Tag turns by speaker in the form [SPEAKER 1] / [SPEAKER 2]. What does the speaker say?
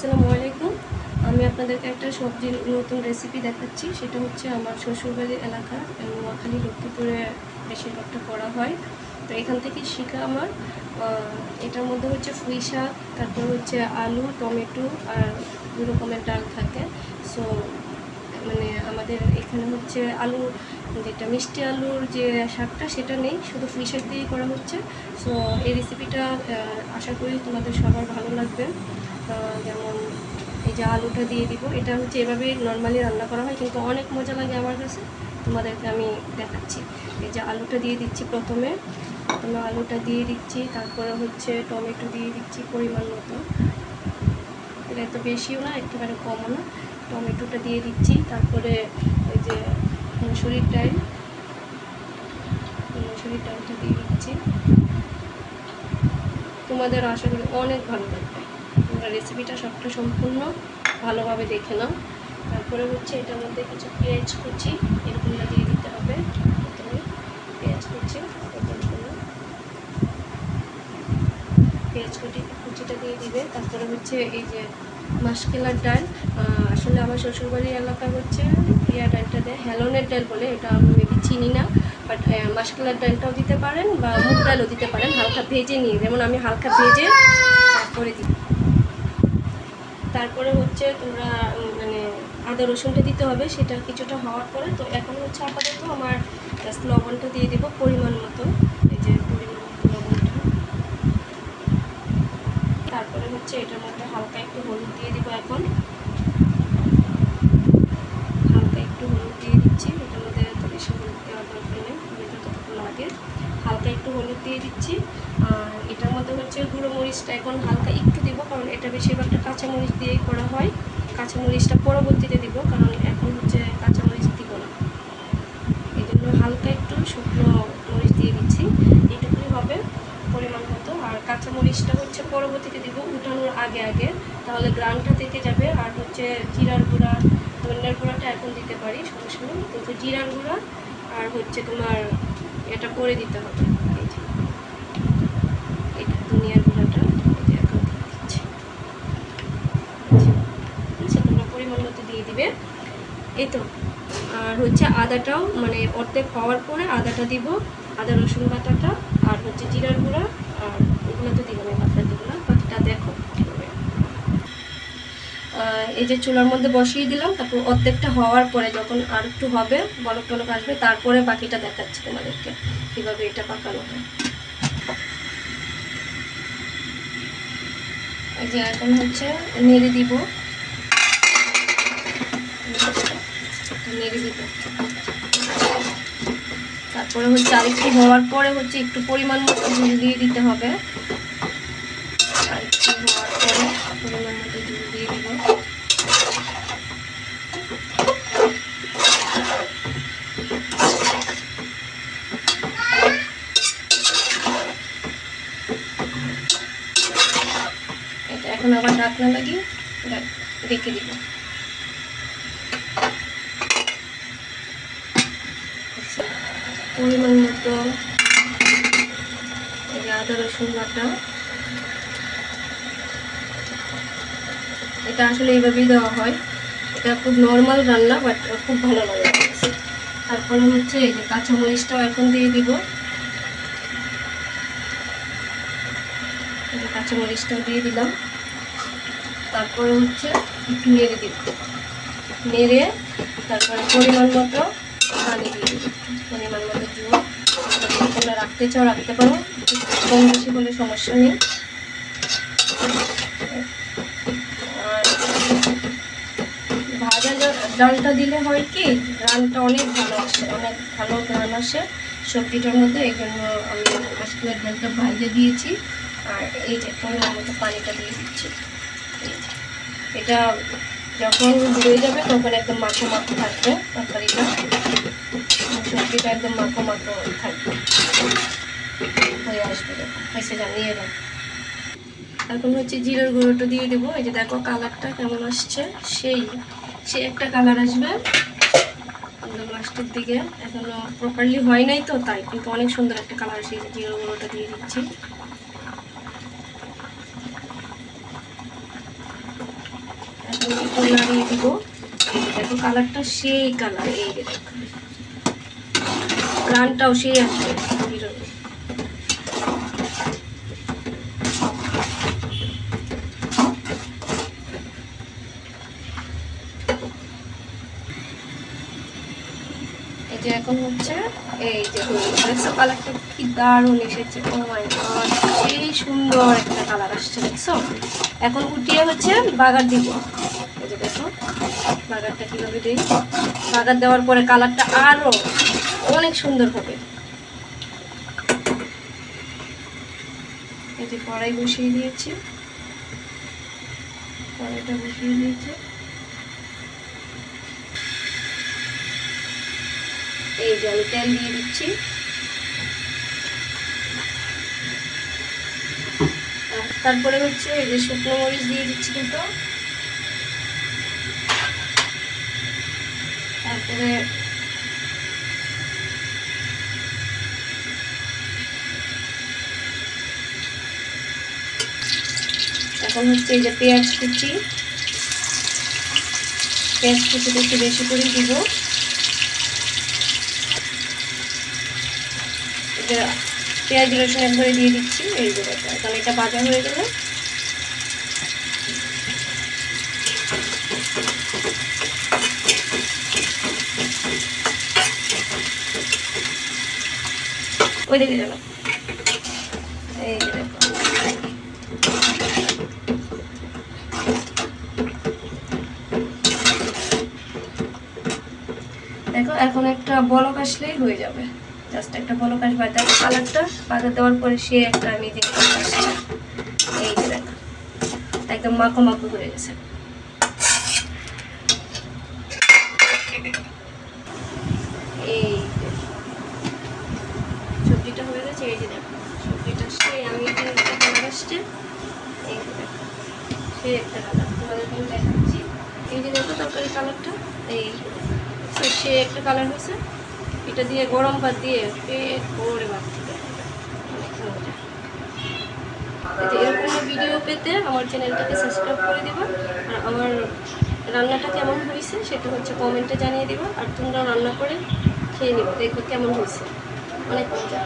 [SPEAKER 1] আসসালামু আলাইকুম। আমি আপনাদেরকে একটা সবজির নতুন রেসিপি দেখাচ্ছি। সেটা হচ্ছে আমার শ্বশুরবাড়ির এলাকা নোয়াখালী লক্ষ্মীপুরে বেশিরভাগটা করা হয়। তো এখান থেকে শেখা আমার। এটার মধ্যে হচ্ছে পুঁই শাক, তারপর হচ্ছে আলু, টমেটো আর 2 রকমের ডাল থাকে। সো মানে আমাদের এখানে হচ্ছে আলু, যেটা মিষ্টি আলুর যে শাকটা সেটা নেই, শুধু পুঁই শাক দিয়েই করা হচ্ছে। সো এই রেসিপিটা আশা করি তোমাদের সবার ভালো লাগবে। যেমন এই যে আলুটা দিয়ে দিব, এটা হচ্ছে এভাবেই নর্মালি রান্না করা হয়, কিন্তু অনেক মজা লাগে আমার কাছে। তোমাদেরকে আমি দেখাচ্ছি। এই যে আলুটা দিয়ে দিচ্ছি, প্রথমে আলুটা দিয়ে দিচ্ছি, তারপরে হচ্ছে টমেটো দিয়ে দিচ্ছি পরিমাণ মতো। এটা এত বেশিও না, একেবারে কমও না। টমেটোটা দিয়ে দিচ্ছি, তারপরে ওই যে মসুরির ডালটা দিয়ে দিচ্ছি। তোমাদের আশা করি অনেক ভালো লাগবে। তোমরা রেসিপিটা সবটা সম্পূর্ণ ভালোভাবে দেখে নাও। তারপরে হচ্ছে এটার মধ্যে কিছু পেঁয়াজ কুচি এরকমটা দিয়ে দিতে হবে। প্রথমে পেঁয়াজ কুচিটা দিয়ে দিবে। তারপরে হচ্ছে এই যে মাসকলার ডাল, আসলে আমার শ্বশুরবাড়ির এলাকায় হচ্ছে ডালটা দেয়, হেলনের ডাল বলে, এটা আমি মেবি চিনি না। বাট মাসকলার ডালটাও দিতে পারেন বা মুগ ডালও দিতে পারেন, হালকা ভেজে নিয়ে, যেমন আমি হালকা ভেজে তারপরে দিই। তারপরে হচ্ছে তোমরা মানে আদা রসুনটা দিতে হবে, সেটা কিছুটা হওয়ার পরে। তো এখন হচ্ছে আপাতত আমার জাস্ট লবণটা দিয়ে দেবো পরিমাণ মতো, এই যে পরিমাণ মতো লবণটা। তারপরে হচ্ছে এটার মধ্যে হালকা একটু হলুদ দিয়ে দিব। এখন হালকা একটু হলুদ দিয়ে দিচ্ছি, এটার মধ্যে এত বেশি হলুদ দেওয়ার দরকার নেই, যতটুকু লাগে হালকা একটু হলুদ দিয়ে দিচ্ছি। আর এটার মধ্যে হচ্ছে গুঁড়ো মরিচটা এখন হালকা একটু দিব, কারণ এটা বেশিরভাগটা কাঁচামরিচ দিয়েই করা হয়। কাঁচামরিচটা পরবর্তীতে দিব, কারণ এখন হচ্ছে কাঁচামরিচ দিব না, এই জন্য হালকা একটু শুকনো মরিচ দিয়ে দিচ্ছি। এইটুকুই হবে পরিমাণ মতো। আর কাঁচামরিচটা হচ্ছে পরবর্তীতে দিব, উঠানোর আগে, তাহলে গ্রানটা থেকে যাবে। আর হচ্ছে জিরার গুঁড়া, ধনিয়ার গুঁড়াটা এখন দিতে পারি, সমস্যা নেই, কিন্তু জিরার গুঁড়া আর হচ্ছে তোমার এটা করে দিতে হবে। এটা ধনিয়ার গুঁড়াটা এখন দিচ্ছি, তোমরা পরিমাণ মতো দিয়ে দিবে, এই তো। আর হচ্ছে আদাটাও মানে অর্ধেক হওয়ার পরে আদাটা দিব, আদা রসুন বাটাটা, আর হচ্ছে জিরার গুঁড়া, আর এগুলো তো দিব না, বাটা দিব না, বাকিটা দেখো কীভাবে। এই যে চুলার মধ্যে বসিয়ে দিলাম, তারপর অর্ধেকটা হওয়ার পরে যখন আর একটু হবে, বলক টলক আসবে, তারপরে বাকিটা দেখাচ্ছি তোমাদেরকে কীভাবে এটা পাকানো হয়। এই যে এখন হচ্ছে নেড়ে দিব, তারপরে হচ্ছে আরেকটু হওয়ার পরে হচ্ছে একটু পরিমাণ মতো ঝুল দিয়ে দিতে হবে। আরেকটু হওয়ার পরে পরিমাণ মতো ঝুল দিয়ে দিব। এটা এখন আবার ঢাকনা লাগিয়ে রেখে দিব। পরিমাণ মতো আদা রসুন বাটা, এটা আসলে এইভাবেই দেওয়া হয়, এটা খুব নর্মাল রান্না, বাট খুব ভালো লাগে। তারপরে হচ্ছে এই যে কাঁচামরিচটাও এখন দিয়ে দিব, কাঁচামরিচটাও দিয়ে দিলাম। তারপরে হচ্ছে একটু নেড়ে দিব, নেড়ে তারপরে পরিমাণ মতো পানি দিয়ে দিব, পরিমাণ মতো জল। তোমরা রাখতে চাও রাখতে পারো, কম বেশি হলে সমস্যা নেই। আর ভাজা ডালটা দিলে হয় কি, রানটা অনেক ভালো আসে, অনেক ভালো রান আসে সবজিটার মধ্যে। এই জন্য আমি মাসকলার ডালটা ভাজা দিয়েছি। আর এই যে পরিমাণ মতো পানিটা দিয়ে দিচ্ছি। এটা যখন হয়ে যাবে তখন একদম মাখো মাখো থাকবে তরকারিটা, সবজিটা একদম মাখো মাখো থাকবে, হয়ে আসবে যখন হয়েছে জানিয়ে দেবো। এখন হচ্ছে জিরার গুঁড়োটা দিয়ে দেবো। এই যে দেখো কালারটা কেমন আসছে, সেই একটা কালার আসবে লাস্টের দিকে, এখনো প্রপারলি হয় নাই তো তাই, কিন্তু অনেক সুন্দর একটা কালার আসে। জিরার গুঁড়োটা দিয়ে দিচ্ছি। নাড়িয়ে দিব। দেখো কালারটা সেই কালার, এই যে দেখো গ্রানটাও সেই আসবে। এই যে এখন হচ্ছে এই যে দেখছো কালারটা কি দারুণ এসেছে। ও মাই গড, সেই সুন্দর একটা কালার আসছে দেখছো। এখন উঠিয়ে হচ্ছে বাগার দিব। এই যে দেখো বাগারটা কীভাবে দিই। বাগার দেওয়ার পরে কালারটা আরও অনেক সুন্দর হবে। এই যে কড়াই বসিয়ে দিয়েছি, কড়াইটা বসিয়ে দিয়েছি। এই যে আমি তেল দিয়ে দিচ্ছি। তারপরে হচ্ছে এই যে শুকনো মরিচ দিয়ে দিচ্ছি দুটো। তারপরে এখন হচ্ছে এই যে পেঁয়াজ কুচি, পেঁয়াজ কুচিটা একটু বেশি করে দিব। পেঁয়াজ রসুন একবারে দিয়ে দিচ্ছি। এই যে এখন এটা ভাজা হয়ে গেলে ওই দিকে গেল। এই যে দেখো দেখো এখন একটা বলক আসলেই হয়ে যাবে। জাস্ট একটা বলক আসবে। দেখো কালারটা বাজার দেওয়ার পরে সে একটা নিজে আসছে। এই যে দেখো একদম মাখো মাখো হয়ে গেছে। এই সবজিটা হয়ে গেছে। এই যে দেখো সবজিটা সেই আমি একটা কালার আসছে। এই যে দেখো সেই একটা কালার তোমাদেরকে আমি দেখাচ্ছি। এই যে দেখো তরকারি কালারটা এই সে একটা কালার হয়েছে। এটা দিয়ে গরম ভাত দিয়ে পেট ভরে ভাত খেতে অনেক মজা। এরকম ভিডিও পেতে আমার চ্যানেলটাকে সাবস্ক্রাইব করে দিবা। আর আমার রান্নাটা কেমন হয়েছে সেটা হচ্ছে কমেন্টে জানিয়ে দিবা। আর তোমরা রান্না করে খেয়ে নিবা, দেখো কেমন হয়েছে, অনেক মজা।